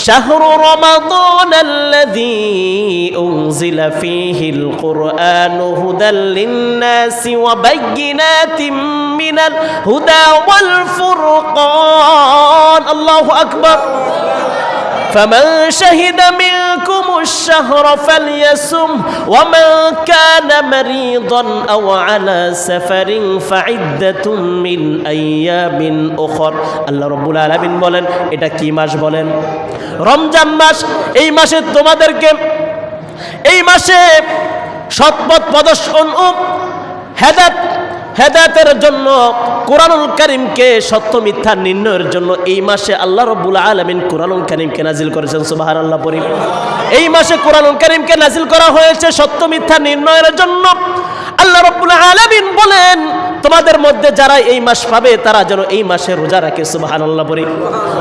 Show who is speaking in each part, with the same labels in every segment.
Speaker 1: শাহরু রমাদানাল্লাযী উনজিলা ফীহিল কুরআনু হুদাল লিন-নাসি ওয়া বায়্যিনাতিম মিনাল হুদা ওয়াল ফুরকান। আল্লাহু আকবার। فمن شهد منكم الشهر فليصم ومن كان مريضا أو على سفر فعدة من أيام أخر। আল্লাহ রাব্বুল আলামিন বলেন এটা কি মাস বলেন? রমজান মাস। এই মাসে তোমাদেরকে এই মাসে সৎপথ প্রদর্শন ও হেদায়েতের জন্য কোরআনুল কারীমকে সত্য মিথ্যা নির্ণয়ের জন্য এই মাসে আল্লাহ রাব্বুল আলামিন কোরআনুল কারীমকে নাজিল করেছেন। সুবহানাল্লাহ পড়ি। এই মাসে কোরআনুল কারীমকে নাজিল করা হয়েছে সত্য মিথ্যা নির্ণয়ের জন্য। আল্লাহ রাব্বুল আলামিন বলেন তোমাদের মধ্যে যারা এই মাস পাবে তারা যেন এই মাসে রোজা রাখে। সুবহানাল্লাহ পড়ি।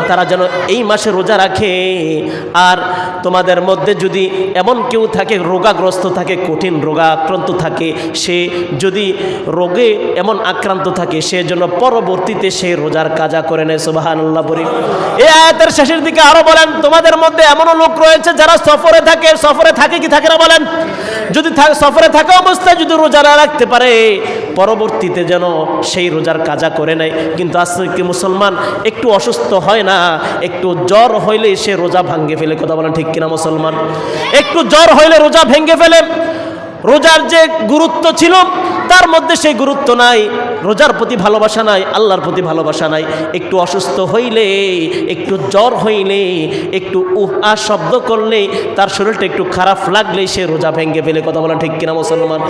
Speaker 1: তারা যেন এই মাসে রোজা রাখে। আর তোমাদের মধ্যে যদি এমন কেউ থাকে রোগাগ্রস্ত থাকে, কঠিন রোগাক্রান্ত থাকে, সে যদি রোগে এমন আক্রান্ত থাকে সে যেন পরবর্তীতে সে রোজার কাজা করে নেয়। সুবহানাল্লাহ পড়ি। এই আয়াতের শেষের দিকে আরো বলেন তোমাদের মধ্যে এমনও লোক রয়েছে যারা সফরে থাকে কি থাকে না বলেন? যদি সফরে থাকা অবস্থায় যদি রোজা না রাখতে পারে পরবর্তীতে যেন সেই রোজার কাজা করে নেয়। কিন্তু আজকে মুসলমান একটু অসুস্থ হয় না, একটু জ্বর হইলে সে রোজা ভাঙ্গে ফেলে। কথা বলেন ঠিক কিনা মুসলমান? একটু জ্বর হইলে রোজা ভেঙে ফেলে। রোজার যে গুরুত্ব ছিল তার মধ্যে সেই গুরুত্ব নাই। রোজার প্রতি ভালোবাসা নাই, আল্লাহর প্রতি ভালোবাসা নাই। একটু অসুস্থ হইলে, একটু জ্বর হইলে, একটু শব্দ করলে, তার শরীরটা একটু খারাপ লাগলে সে রোজা ভেঙে ফেলে। কথা বলেন ঠিক কিনা মুসলমান?